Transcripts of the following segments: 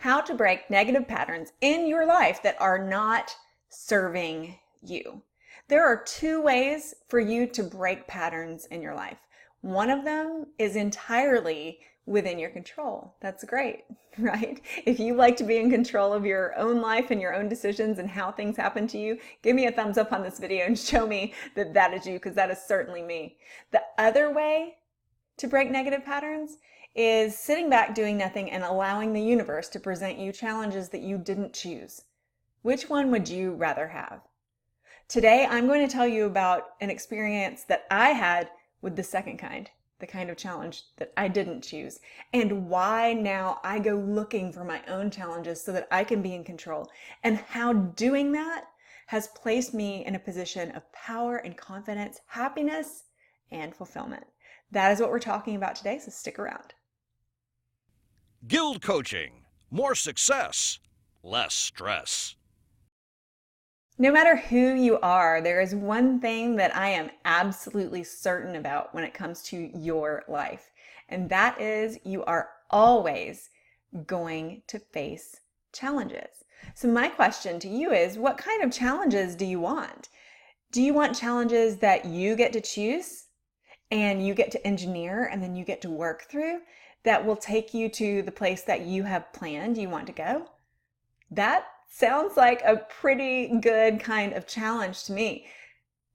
how to break negative patterns in your life that are not serving you. There are two ways for you to break patterns in your life. One of them is entirely within your control. That's great, right? If you like to be in control of your own life and your own decisions and how things happen to you, give me a thumbs up on this video and show me that that is you, because that is certainly me. The other way to break negative patterns is sitting back doing nothing and allowing the universe to present you challenges that you didn't choose. Which one would you rather have? Today, I'm going to tell you about an experience that I had with the second kind, the kind of challenge that I didn't choose, and why now I go looking for my own challenges so that I can be in control, and how doing that has placed me in a position of power and confidence, happiness, and fulfillment. That is what we're talking about today, so stick around. Guild Coaching. More success, less stress. No matter who you are, there is one thing that I am absolutely certain about when it comes to your life, and that is you are always going to face challenges. So my question to you is, what kind of challenges do you want? Do you want challenges that you get to choose and you get to engineer and then you get to work through that will take you to the place that you have planned you want to go? That sounds like a pretty good kind of challenge to me.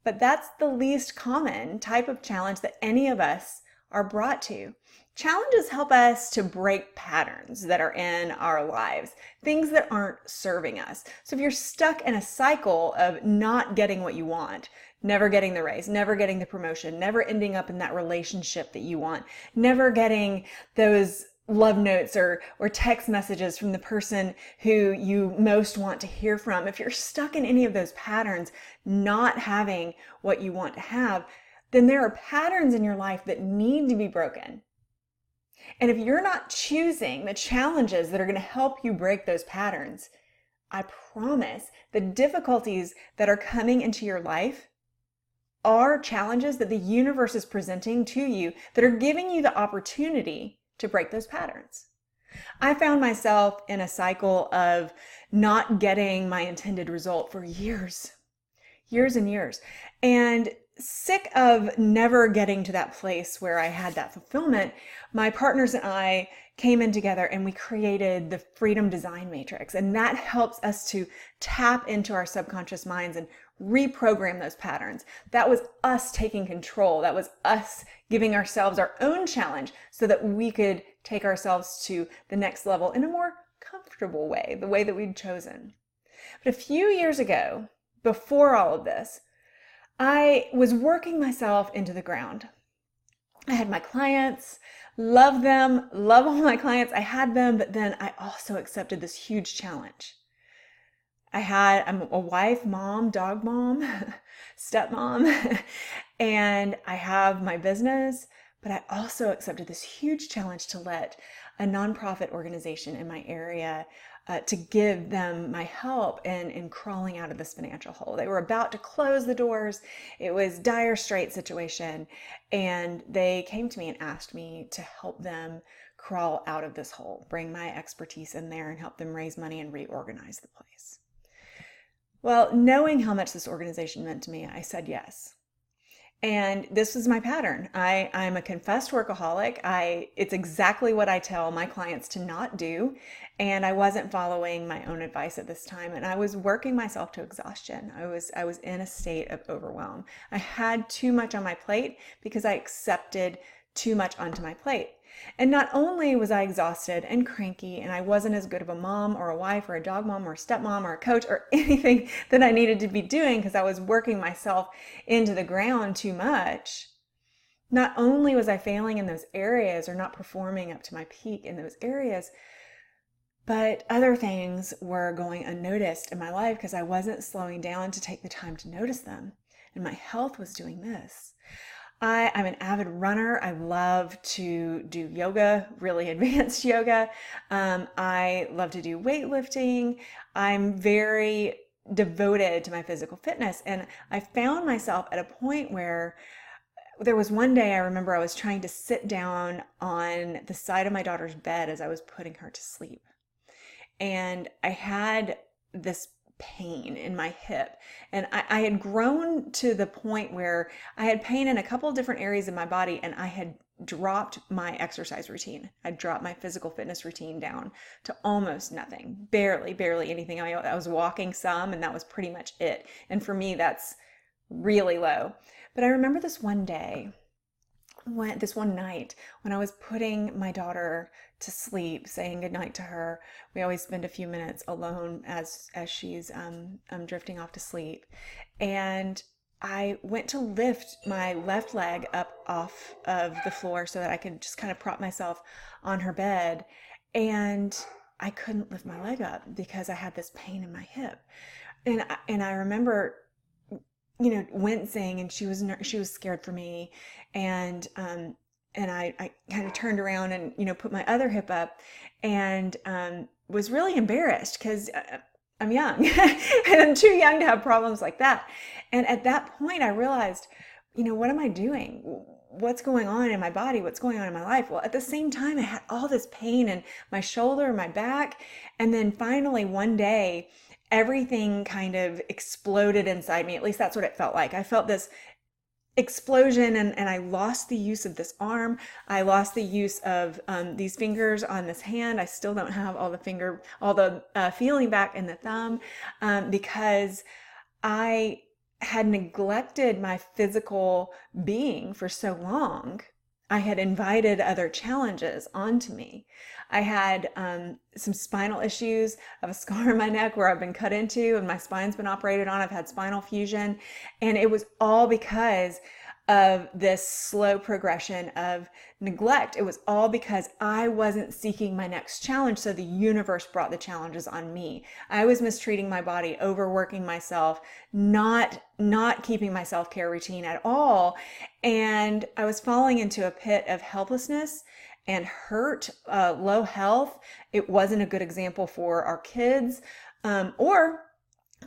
But that's the least common type of challenge that any of us are brought to. Challenges help us to break patterns that are in our lives, things that aren't serving us. So if you're stuck in a cycle of not getting what you want, never getting the raise, never getting the promotion, never ending up in that relationship that you want, never getting those love notes or text messages from the person who you most want to hear from, if you're stuck in any of those patterns, not having what you want to have, then there are patterns in your life that need to be broken. And if you're not choosing the challenges that are going to help you break those patterns, I promise the difficulties that are coming into your life are challenges that the universe is presenting to you that are giving you the opportunity to break those patterns. I found myself in a cycle of not getting my intended result for years and years, and sick of never getting to that place where I had that fulfillment. My partners and I came in together and we created the Freedom Design Matrix, and that helps us to tap into our subconscious minds and reprogram those patterns. That was us taking control. That was us giving ourselves our own challenge so that we could take ourselves to the next level in a more comfortable way, the way that we'd chosen. But a few years ago, before all of this, I was working myself into the ground. I had my clients, love them, love all my clients. I had them, but then I also accepted this huge challenge. I'm a wife, mom, dog mom, stepmom, and I have my business, but I also accepted this huge challenge to let a nonprofit organization in my area to give them my help in crawling out of this financial hole. They were about to close the doors. It was dire straight situation. And they came to me and asked me to help them crawl out of this hole, bring my expertise in there and help them raise money and reorganize the place. Well, knowing how much this organization meant to me, I said yes. And this was my pattern. I'm a confessed workaholic. It's exactly what I tell my clients to not do. And I wasn't following my own advice at this time. And I was working myself to exhaustion. I was in a state of overwhelm. I had too much on my plate because I accepted too much onto my plate. And not only was I exhausted and cranky and I wasn't as good of a mom or a wife or a dog mom or a stepmom or a coach or anything that I needed to be doing because I was working myself into the ground too much, not only was I failing in those areas or not performing up to my peak in those areas, but other things were going unnoticed in my life because I wasn't slowing down to take the time to notice them. And my health was doing this. I'm an avid runner. I love to do yoga, really advanced yoga. I love to do weightlifting. I'm very devoted to my physical fitness. And I found myself at a point where there was one day I remember I was trying to sit down on the side of my daughter's bed as I was putting her to sleep. and I had this pain in my hip. And I had grown to the point where I had pain in a couple of different areas of my body, and I had dropped my exercise routine. I dropped my physical fitness routine down to almost nothing, barely anything. I was walking some, and that was pretty much it. And for me, that's really low. But I remember this one night when I was putting my daughter to sleep, saying goodnight to her. We always spend a few minutes alone as she's drifting off to sleep. And I went to lift my left leg up off of the floor so that I could just kind of prop myself on her bed. And I couldn't lift my leg up because I had this pain in my hip. And I remember, wincing, and she was scared for me. And I kind of turned around and, put my other hip up, and was really embarrassed because I'm young and I'm too young to have problems like that. And at that point I realized, what am I doing? What's going on in my body? What's going on in my life? Well, at the same time, I had all this pain in my shoulder, my back. And then finally one day, everything kind of exploded inside me. At least that's what it felt like. I felt this explosion, and I lost the use of this arm. I lost the use of these fingers on this hand. I still don't have all the feeling back in the thumb because I had neglected my physical being for so long. I had invited other challenges onto me. I had some spinal issues. I have a scar on my neck where I've been cut into and my spine's been operated on. I've had spinal fusion. And it was all because of this slow progression of neglect. It was all because I wasn't seeking my next challenge. So the universe brought the challenges on me. I was mistreating my body, overworking myself, not keeping my self-care routine at all. And I was falling into a pit of helplessness and hurt, low health. It wasn't a good example for our kids or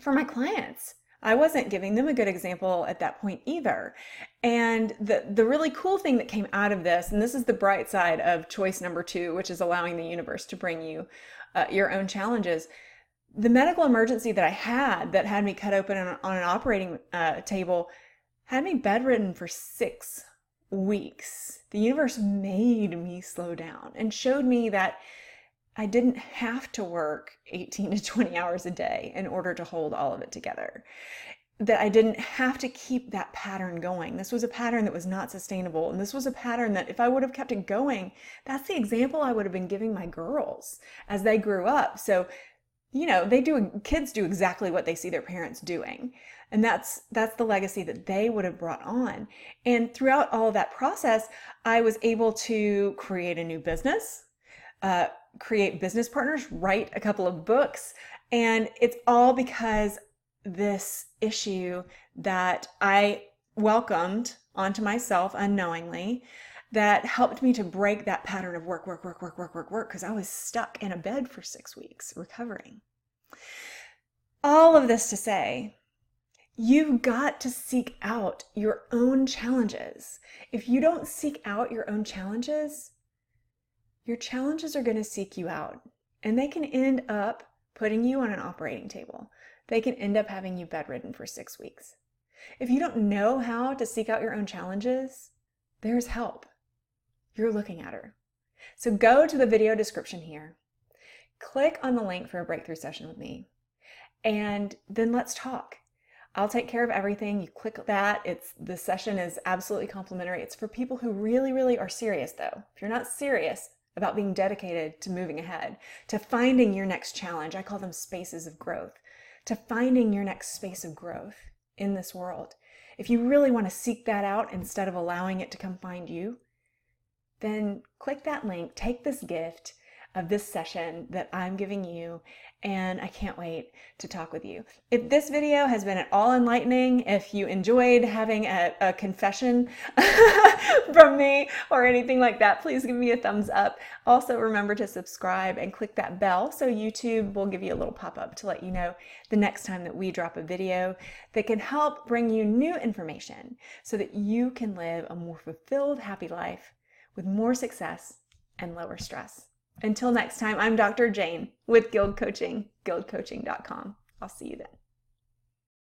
for my clients. I wasn't giving them a good example at that point either. And the really cool thing that came out of this, and this is the bright side of choice number 2, which is allowing the universe to bring you your own challenges. The medical emergency that I had that had me cut open on an operating table had me bedridden for 6 weeks. The universe made me slow down and showed me that I didn't have to work 18 to 20 hours a day in order to hold all of it together. That I didn't have to keep that pattern going. This was a pattern that was not sustainable. And this was a pattern that if I would have kept it going, that's the example I would have been giving my girls as they grew up. So, kids do exactly what they see their parents doing. And that's the legacy that they would have brought on. And throughout all of that process, I was able to create a new business, create business partners, write a couple of books. And it's all because this issue that I welcomed onto myself unknowingly that helped me to break that pattern of work, because I was stuck in a bed for 6 weeks recovering. All of this to say, you've got to seek out your own challenges. If you don't seek out your own challenges, your challenges are going to seek you out, and they can end up putting you on an operating table. They can end up having you bedridden for 6 weeks. If you don't know how to seek out your own challenges, there's help. You're looking at her. So go to the video description here, click on the link for a breakthrough session with me, and then let's talk. I'll take care of everything. You click that. The session is absolutely complimentary. It's for people who really, really are serious though. If you're not serious about being dedicated to moving ahead, to finding your next challenge, I call them spaces of growth, to finding your next space of growth in this world. If you really want to seek that out instead of allowing it to come find you, then click that link, take this gift of this session that I'm giving you, and I can't wait to talk with you. If this video has been at all enlightening, if you enjoyed having a confession from me or anything like that, please give me a thumbs up. Also, remember to subscribe and click that bell so YouTube will give you a little pop-up to let you know the next time that we drop a video that can help bring you new information so that you can live a more fulfilled, happy life with more success and lower stress. Until next time, I'm Dr. Jane with Guild Coaching, guildcoaching.com. I'll see you then.